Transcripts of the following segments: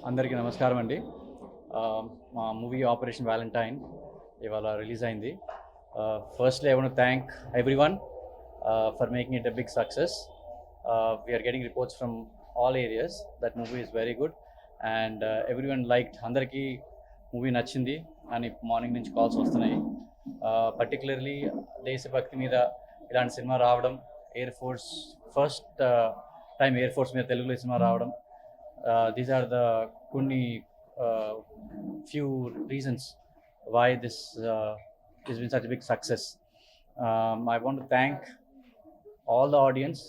అందరికీ నమస్కారం అండి. మా మూవీ ఆపరేషన్ వ్యాలంటైన్ ఇవాళ రిలీజ్ అయింది. Firstly I want to thank everyone for making it a big success. We're getting reports from all areas that movie is very good and everyone liked. అందరికీ movie నచ్చింది అని morning నుంచి calls వస్తున్నాయి. Particularly దేశభక్తి మీద ఇలాంటి cinema రావడం, air force first time air force మీద తెలుగులో సినిమా రావడం, these are the few reasons why this has been such a big success. I want to thank all the audience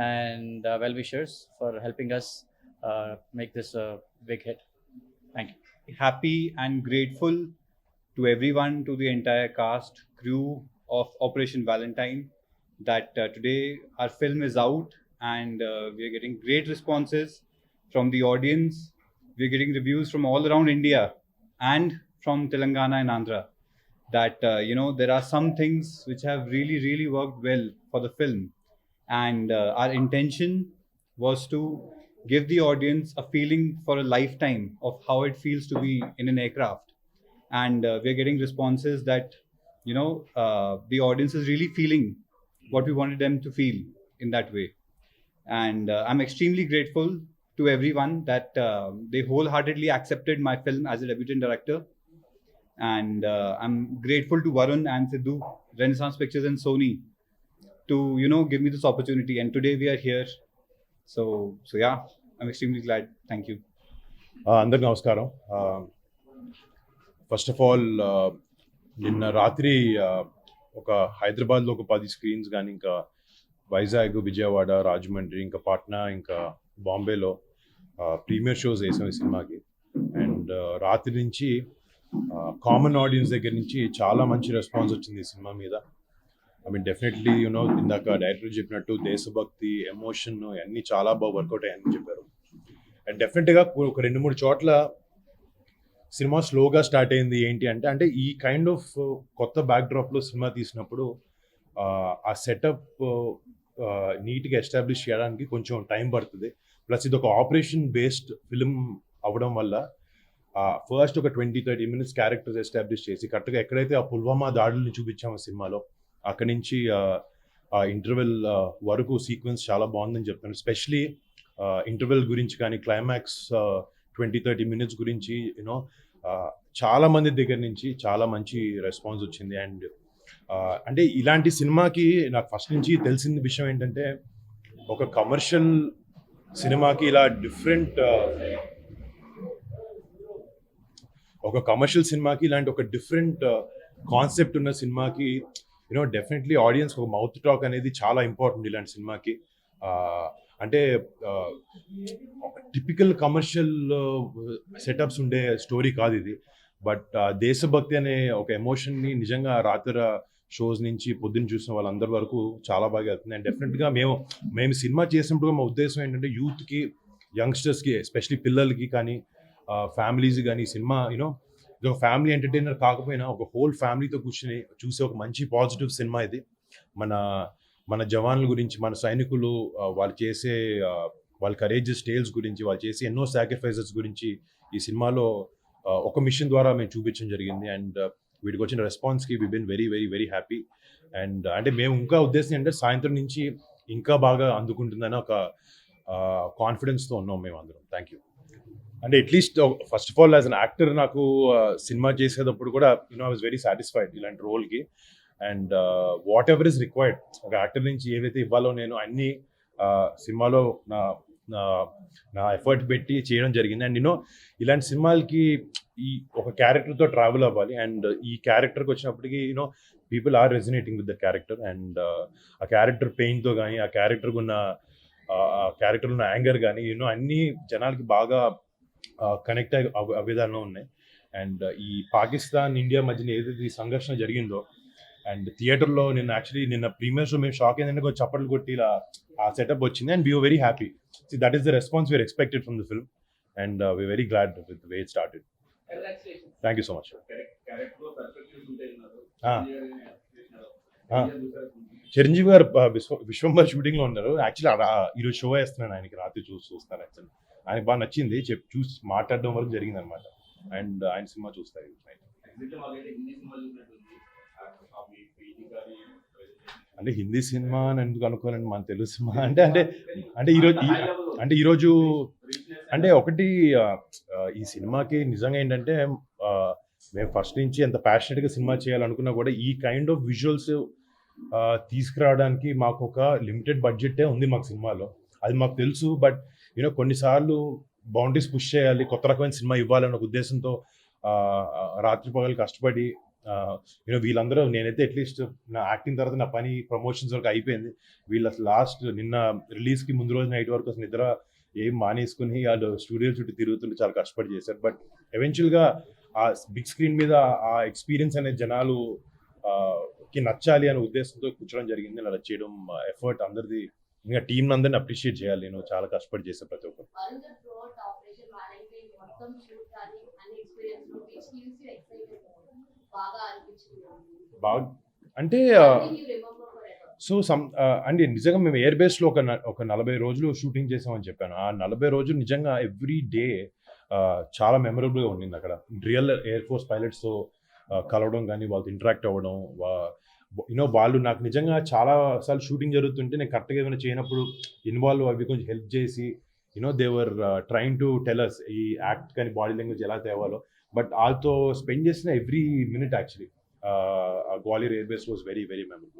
and well-wishers for helping us make this a big hit. Thank you. Happy and grateful to everyone, to the entire cast, crew of Operation Valentine, that today our film is out and we are getting great responses from the audience. We're getting reviews from all around India and from Telangana and Andhra that there are some things which have really worked well for the film, and our intention was to give the audience a feeling for a lifetime of how it feels to be in an aircraft. And we're getting responses that the audience is really feeling what we wanted them to feel in that way. And I'm extremely grateful to everyone that they wholeheartedly accepted my film as a debutant director. And I'm grateful to Varun and Sidhu, Renaissance Pictures and Sony, to give me this opportunity. And today we are here. So yeah, I'm extremely glad. Thank you. అందరికి నమస్కారం. First of all నిన్న రాత్రి ఒక హైదరాబాద్లో ఒక 10 screens కానీ, ఇంకా వైజాగ్, విజయవాడ, రాజమండ్రి, ఇంకా పాట్నా, ఇంకా బాంబేలో ప్రీమియర్ షోస్ వేసాం ఈ సినిమాకి. అండ్ రాత్రి నుంచి కామన్ ఆడియన్స్ దగ్గర నుంచి చాలా మంచి రెస్పాన్స్ వచ్చింది ఈ సినిమా మీద. ఐ మీన్ డెఫినెట్లీ ఇందాక డైరెక్టర్ చెప్పినట్టు దేశభక్తి, ఎమోషన్ అన్నీ చాలా బాగా వర్కౌట్ అయ్యాయని చెప్పారు. అండ్ డెఫినెట్గా ఒక 2-3 చోట్ల సినిమా స్లోగా స్టార్ట్ అయింది. ఏంటి అంటే ఈ కైండ్ ఆఫ్ కొత్త బ్యాక్డ్రాప్లో సినిమా తీసినప్పుడు ఆ సెటప్ నీట్గా ఎస్టాబ్లిష్ చేయడానికి కొంచెం టైం పడుతుంది. ప్లస్ ఇది ఒక ఆపరేషన్ బేస్డ్ ఫిల్మ్ అవ్వడం వల్ల ఫస్ట్ ఒక 20-30 మినిట్స్ క్యారెక్టర్స్ ఎస్టాబ్లిష్ చేసి కరెక్ట్గా ఎక్కడైతే ఆ పుల్వామా దాడుల్ని చూపించాము సినిమాలో, అక్కడి నుంచి ఆ ఇంటర్వెల్ వరకు సీక్వెన్స్ చాలా బాగుందని చెప్తాను. ఎస్పెషలీ ఇంటర్వెల్ గురించి కానీ, క్లైమాక్స్ 20-30 మినిట్స్ గురించి చాలా మంది దగ్గర నుంచి చాలా మంచి రెస్పాన్స్ వచ్చింది. అండ్ అంటే ఇలాంటి సినిమాకి నాకు ఫస్ట్ నుంచి తెలిసిన విషయం ఏంటంటే, ఒక కమర్షియల్ సినిమాకి ఇలా ఇలాంటి ఒక డిఫరెంట్ కాన్సెప్ట్ ఉన్న సినిమాకి డెఫినెట్లీ ఆడియన్స్ ఒక మౌత్ టాక్ అనేది చాలా ఇంపార్టెంట్ ఇలాంటి సినిమాకి. అంటే టిపికల్ కమర్షియల్ సెటప్స్ ఉండే స్టోరీ కాదు ఇది. బట్ దేశభక్తి అనే ఒక ఎమోషన్ని నిజంగా రాత్రి షోస్ నుంచి పొద్దున్న చూసిన వాళ్ళందరి వరకు చాలా బాగా వెళ్తుంది. అండ్ డెఫినెట్గా మేము సినిమా చేసినప్పుడు మా ఉద్దేశం ఏంటంటే యూత్కి, యంగ్స్టర్స్కి, ఎస్పెషలీ పిల్లలకి కానీ, ఫ్యామిలీస్ కానీ సినిమా ఇది ఒక ఫ్యామిలీ ఎంటర్టైనర్ కాకపోయినా ఒక హోల్ ఫ్యామిలీతో కూర్చొని చూసే ఒక మంచి పాజిటివ్ సినిమా ఇది. మన జవాన్ల గురించి, మన సైనికులు వాళ్ళు చేసే వాళ్ళ కరేజియస్ టేల్స్ గురించి, వాళ్ళు చేసే ఎన్నో సాక్రిఫైసెస్ గురించి ఈ సినిమాలో ఒక మిషన్ ద్వారా మేము చూపించడం జరిగింది. అండ్ వీటికి వచ్చిన రెస్పాన్స్కి we been very happy. And అంటే మేము ఇంకా ఉద్దేశం అంటే సాయంత్రం నుంచి ఇంకా బాగా అందుకుంటుందని ఒక కాన్ఫిడెన్స్తో ఉన్నాం మేము అందరం. Thank you. అంటే at least first of all as an actor నాకు సినిమా చేసేటప్పుడు కూడా ఐ వాజ్ వెరీ సాటిస్ఫైడ్ ఇలాంటి రోల్కి. And whatever is required ఒక యాక్టర్ నుంచి ఏవైతే ఇవ్వాలో నేను అన్ని సినిమాలో నా ఎఫర్ట్ పెట్టి చేయడం జరిగింది. అండ్ ఇలాంటి సినిమాలకి ఈ ఒక క్యారెక్టర్తో ట్రావెల్ అవ్వాలి. అండ్ ఈ క్యారెక్టర్కి వచ్చినప్పటికీ people are resonating with the character. And ఆ క్యారెక్టర్ పెయిన్తో కానీ, ఆ క్యారెక్టర్ ఉన్న యాంగర్ కానీ అన్నీ జనాలకి బాగా కనెక్ట్ అయ్యే విధానంలో ఉన్నాయి. అండ్ ఈ పాకిస్తాన్ ఇండియా మధ్యన ఏదైతే ఈ సంఘర్షణ జరిగిందో అండ్ థియేటర్లో నిన్న ప్రీమియర్ షో మేము షాక్ ఏంటంటే కొంచెం చప్పట్లు కొట్టి ఇలా ఆ సెటప్ వచ్చింది and we're very happy that is the response we're expected from the film and we're very glad with way it started thank you so much. Chiranjeevi garu Vishwambhara షూటింగ్లో ఉన్నారు. యాక్చువల్లీ ఈరోజు షో వేస్తున్నాను ఆయనకి, రాత్రి చూస్తాను. యాక్చువల్లీ ఆయనకి బాగా నచ్చింది, చూసి మాట్లాడడం వరకు జరిగింది అనమాట. అండ్ ఆయన సినిమా చూస్తారు. అంటే హిందీ సినిమా అని ఎందుకు అనుకోనండి, మన తెలుగు సినిమా అంటే ఈరోజు అంటే ఒకటి ఈ సినిమాకి నిజంగా ఏంటంటే మేము ఫస్ట్ నుంచి ఎంత ప్యాషనెట్గా సినిమా చేయాలనుకున్నా కూడా ఈ కైండ్ ఆఫ్ విజువల్స్ తీసుకురావడానికి మాకు ఒక లిమిటెడ్ బడ్జెటే ఉంది మాకు సినిమాలో, అది మాకు తెలుసు. బట్ కొన్నిసార్లు బౌండరీస్ పుష్ చేయాలి, కొత్త రకమైన సినిమా ఇవ్వాలన్న ఒక ఉద్దేశంతో రాత్రి పగలు కష్టపడి వీళ్ళందరూ, నేనైతే అట్లీస్ట్ నా యాక్టింగ్ తర్వాత నా పని ప్రమోషన్స్ వరకు అయిపోయింది. వీళ్ళ లాస్ట్ నిన్న రిలీజ్కి ముందు రోజు నైట్ వరకు అసలు నిద్ర ఏం మానేసుకుని వాళ్ళు స్టూడియో చుట్టూ తిరుగుతుంటే చాలా కష్టపడి చేశారు. బట్ ఎవెన్చువల్గా ఆ బిగ్ స్క్రీన్ మీద ఆ ఎక్స్పీరియన్స్ అనే జనాలు కి నచ్చాలి అనే ఉద్దేశంతో కూర్చోవడం జరిగింది. అలా చేయడం ఎఫర్ట్ అందరిది, ఇంకా టీం అందరిని అప్రిషియేట్ చేయాలి. నేను చాలా కష్టపడి చేశాను ప్రతి ఒక్కరు. బాగా అంటే సో అంటే నిజంగా మేము ఎయిర్ బేస్లో ఒక 40 రోజులు షూటింగ్ చేసామని చెప్పాను. ఆ 40 రోజులు నిజంగా ఎవ్రీ డే చాలా మెమరబుల్గా ఉండింది. అక్కడ రియల్ ఎయిర్ ఫోర్స్ పైలట్స్తో కలవడం కానీ, వాళ్ళతో ఇంటరాక్ట్ అవ్వడం, వాళ్ళు నాకు నిజంగా చాలా సార్లు షూటింగ్ జరుగుతుంటే నేను కరెక్ట్గా ఏమైనా చేయనప్పుడు ఇన్వాల్వ్ అవి కొంచెం హెల్ప్ చేసి దేవర్ ట్రైంగ్ టు టెల్ అస్ ఈ యాక్ట్ కానీ బాడీ లాంగ్వేజ్ ఎలా తేవాలో. బట్ వాళ్ళతో స్పెండ్ చేసిన every minute actually Gwalior air base was very very memorable.